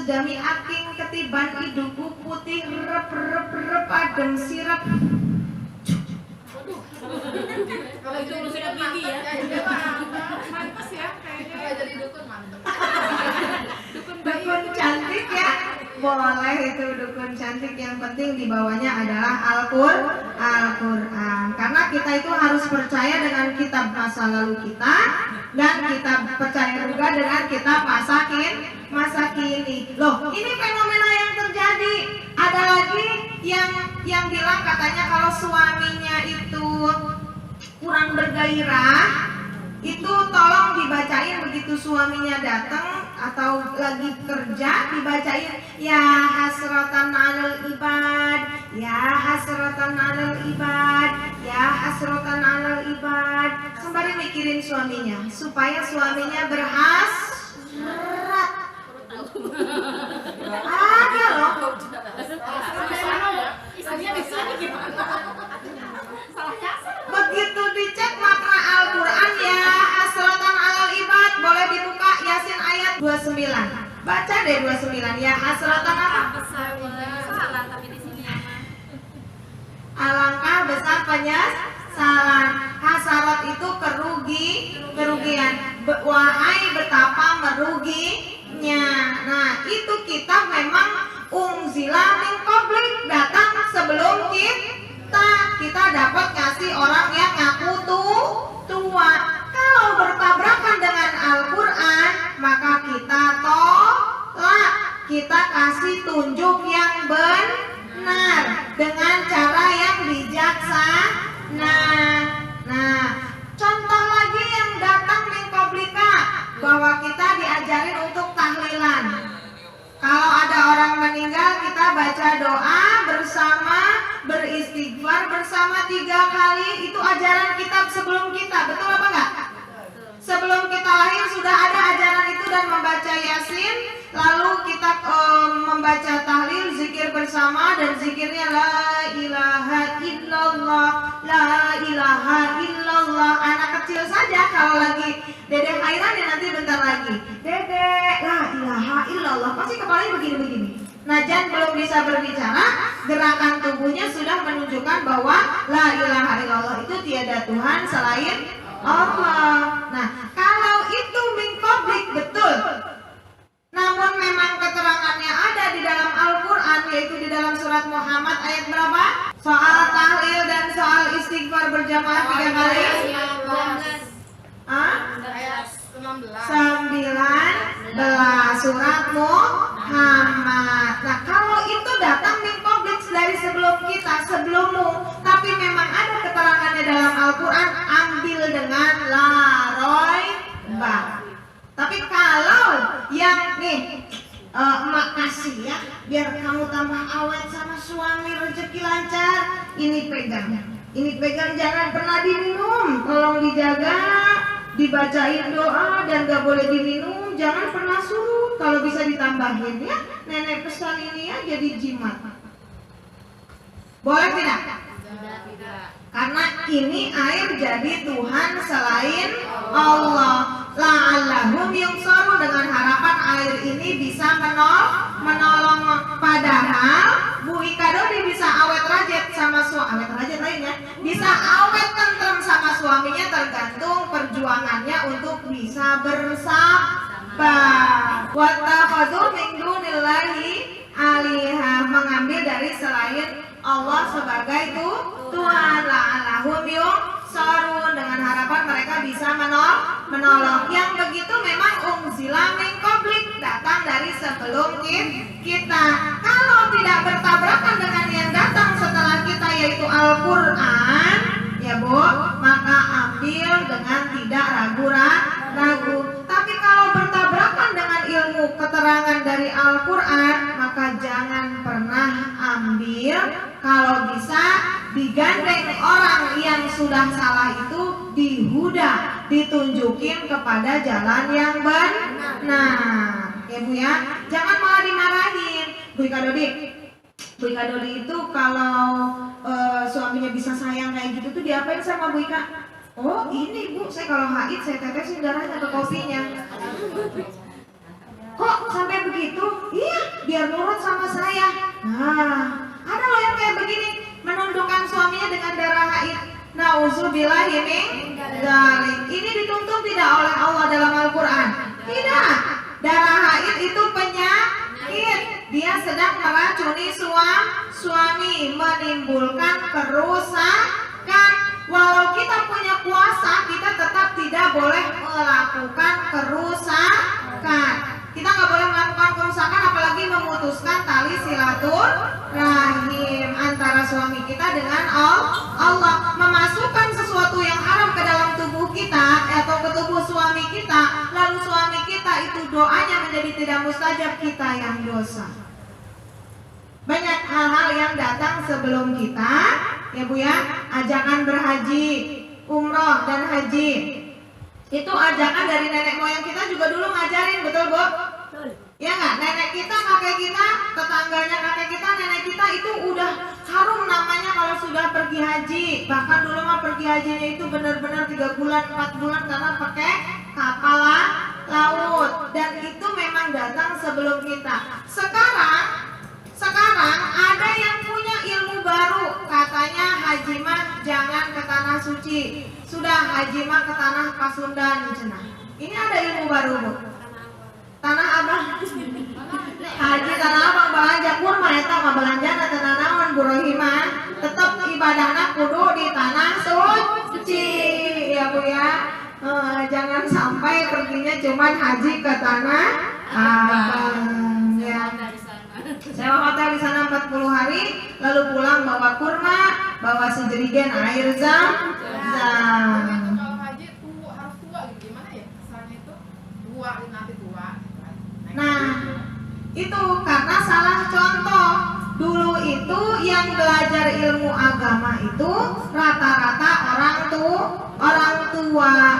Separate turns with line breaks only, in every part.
Sudami aking ketiban iduku putih rep adem sirap.
Kalau itu urusan gigi ya.
Mantas ya kayaknya.
Jadi dukun mantep.
Dukun cantik ya. Boleh itu dukun cantik, yang penting dibawanya adalah Al-Quran. Karena kita itu harus percaya dengan kitab masa lalu kita, dan kita percaya juga dengan kitab masa kini. Loh, ini fenomena yang terjadi. Ada lagi yang bilang katanya kalau suaminya itu kurang bergairah, itu tolong dibacain begitu suaminya datang atau lagi kerja, dibacain ya hasratan 'alal ibad, ya hasratan 'alal ibad, ya hasratan 'alal ibad, sembari mikirin suaminya supaya suaminya berhasrat. Ada loh.
Isinya di sini gimana? Salahnya
Begitu dicek makna Al-Quran ya hasratan 'alal ibad, boleh dibuka Yasin ayat 29. Baca deh 29 ya hasratan apa?
salah tapi di sini ya.
Alangkah besar penyesalan. Hasarat itu kerugian. Wahai betapa meruginya. Nah, itu kitab memang unzila min qablik, datang sebelum kita dapat kasih orang yang ngaku tua. Kalau bertabrakan dengan Al-Quran, maka kita tolak. Kita kasih tunjuk yang benar dengan cara yang bijaksana. Nah, contoh lagi yang datang min qablika, bahwa kita diajarin untuk tahlilan. Kalau ada orang meninggal, kita baca doa bersama, beristighfar bersama 3 kali. Itu ajaran kitab sebelum kita, betul apa enggak? Sebelum kita lahir sudah ada ajaran itu, dan membaca Yasin, lalu kita membaca tahlil, zikir bersama, dan zikirnya la ilaha illallah, la ilaha illallah. Anak kecil saja kalau lagi Dedek Khairan ya, nanti bentar lagi Dedek la ilaha illallah, pasti kepalanya begini-begini. Najan belum bisa berbicara, gerakan tubuhnya sudah menunjukkan bahwa la ilaha illallah itu tiada Tuhan selain Allah. Nah, kalau itu min qablik betul, namun memang keterangannya ada di dalam Al-Quran, yaitu di dalam surat Muhammad ayat berapa? Soal tahlil dan soal istighfar berjamaah 3 kali.
Ayat 19
surat Muhammad. Nah, kalau itu datang min qablik dari sebelum kita, sebelummu, tapi memang ada keterangannya dalam Al-Quran, ambil dengan la roiba. Tapi kalau yang nih emak kasih ya, biar kamu tambah awet sama suami, rezeki lancar, ini pegang, jangan pernah diminum, tolong dijaga, dibacain doa dan gak boleh diminum, jangan pernah suruh, kalau bisa ditambahin ya. Nenek pesan ini ya, jadi jimat. Boleh tidak?
tidak.
Karena ini air jadi Tuhan selain Allah. La'allahum yungsarun, dengan harapan air ini bisa menolong. Padahal Bu Ika Dodi bisa awet rajat sama awet rajat lainnya, bisa awet tentrem sama suaminya, tergantung perjuangannya untuk bisa bersabar. Wattakhadhu min dunillahi alihah, mengambil dari selain Allah sebagai Tuhan. La'allahum yungsarun, dengan harapan mereka bisa menolong. Yang begitu memang unzila min qablik, datang dari sebelum kita. Kalau tidak bertabrakan dengan yang datang setelah kita, yaitu Al-Quran, ya Bu, maka ambil dengan tidak ragu-ragu. Tapi kalau bertabrakan dengan ilmu keterangan dari Al-Quran, maka jangan pernah ambil. Kalau bisa digandeng orang yang sudah salah itu, dihuda, ditunjukin kepada jalan yang benar. Ya Bu ya, jangan malah dimarahin. Bu Ika Dodi itu kalau suaminya bisa sayang kayak gitu tuh diapain sama Bu Ika? Oh ini Bu, saya kalau haid saya tetesin darahnya ke kopinya. Kok sampai begitu? Iya, biar nurut sama saya. Nah, ada loh yang kayak begini, menundukkan suaminya dengan darah haid. Nauzubillahi min dzalik. Ini dituntut tidak oleh Allah dalam Al-Qur'an? Tidak. Darah haid itu penyakit. Dia sedang meracuni suami, menimbulkan kerusakan. Walau kita punya kuasa, kita tetap tidak boleh melakukan kerusakan. Kita nggak boleh melakukan kerusakan, apalagi memutuskan tali silaturahim antara suami kita dengan Allah. Memasukkan sesuatu yang haram ke dalam tubuh kita atau ke tubuh suami kita, lalu suami kita itu doanya menjadi tidak mustajab, kita yang dosa. Banyak hal-hal yang datang sebelum kita, ya Bu ya, ajakan berhaji, umroh dan haji. Itu ajakan dari nenek moyang kita juga dulu ngajarin, betul Bu? Ya nggak? Nenek kita, kakek kita, tetangganya kakek kita, nenek kita itu udah harum namanya kalau sudah pergi haji. Bahkan dulu mah pergi hajinya itu benar-benar 3 bulan, 4 bulan karena pakai kapal laut. Dan itu memang datang sebelum kita. Sekarang ada yang punya ilmu baru, katanya haji mah jangan ke tanah suci, sudah haji mah ke tanah Pasundan cenah. Ini ada ilmu baru Bu. Tanah Abang. Haji tanah Abang belanja kurma eta mah belanjana tanah naon Bu Rohimah, tetep ibadahna kudu di tanah suci ya Bu ya. Jangan sampai perginya cuman haji ke tanah Abang ya. Sewa hotel di sana 40 hari, lalu pulang bawa kurma, bawa sejerigen air zam-zam.
Kalau haji tuh harus tua gitu, gimana ya? Kesannya itu tua, nanti tua.
Nah, itu karena salah contoh. Dulu itu yang belajar ilmu agama itu rata-rata orang tua,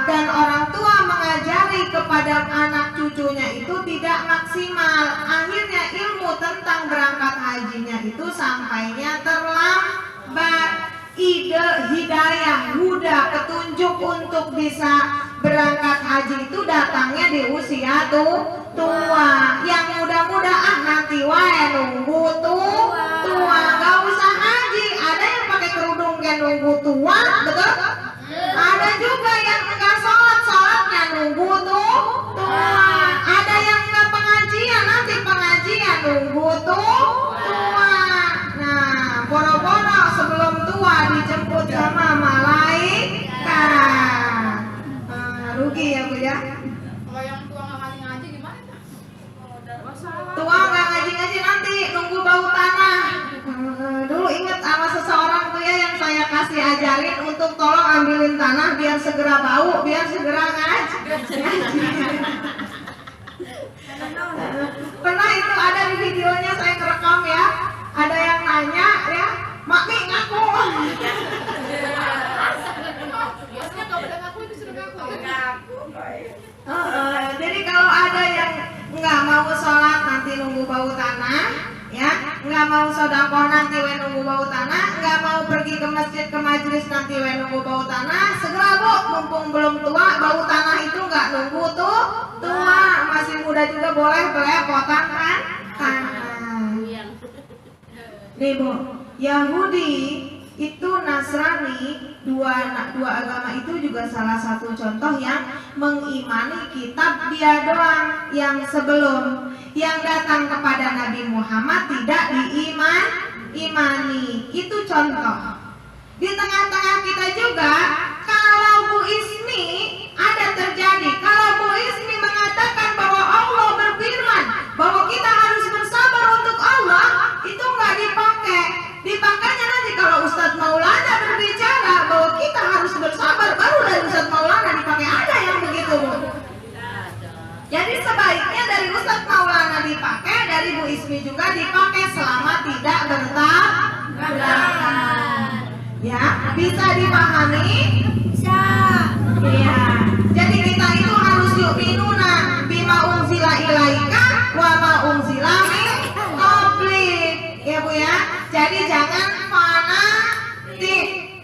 dan orang tua mengajari kepada anak cucunya itu tidak maksimal. Akhirnya ilmu tentang berangkat hajinya itu sampainya terlambat. Ide, hidayah, huda, petunjuk untuk bisa berangkat haji itu datangnya di usia tua. Yang muda-muda nanti wae nunggu tua, gak usah haji. Ada yang pakai kerudung kan nunggu tua, betul? Ada juga yang enggak sholatnya nunggu tua. Ada yang enggak pengajian, nanti pengajian nunggu tua. Nah, boro-boro sebelum tua dijemput sama malaikat. Rugi ya Bu ya.
Kalau yang tua nggak ngaji gimana?
Tua nggak ngaji nanti nunggu bau tanah. Dulu inget sama seseorang tuh ya yang saya kasih ajarin untuk tolong ambilin tanah biar segera bau, biar segera ngaji. Pernah itu ada di videonya saya ngerekam ya. Ada yang nanya ya, Mak Mi ngaku.
Biasanya kalau udah ngaku itu sudah ngaku.
Jadi kalau ada yang nggak mau sholat nanti nunggu bau tanah, ya, nggak mau sedekah nanti we nunggu bau tanah, nggak mau pergi ke masjid ke majelis nanti we nunggu bau tanah, segera Bu, mumpung belum tua, bau tanah itu nggak nunggu tua, masih muda juga boleh belepotan kan? Nih Bu, Yahudi itu Nasrani, dua agama itu juga salah satu contoh yang mengimani kitab dia doang yang sebelum, yang datang kepada Nabi Muhammad tidak diimani. Itu contoh. Di tengah-tengah kita juga, kalau Bu Ismi ada terjadi, kalau Bu Ismi mengatakan bahwa Allah berfirman bahwa kita harus bersabar untuk Allah, itu nggak dipakai. Dipakainya nanti kalau Ustadz Maulana berbicara bahwa kita harus bersabar, baru dari Ustadz Maulana dipakai. Ada yang begitu Bu. Jadi sebaiknya dari Ustadz Maulana dipakai, dari Bu Ismi juga dipakai selama tidak bertabrakan. Ya, bisa dipahami?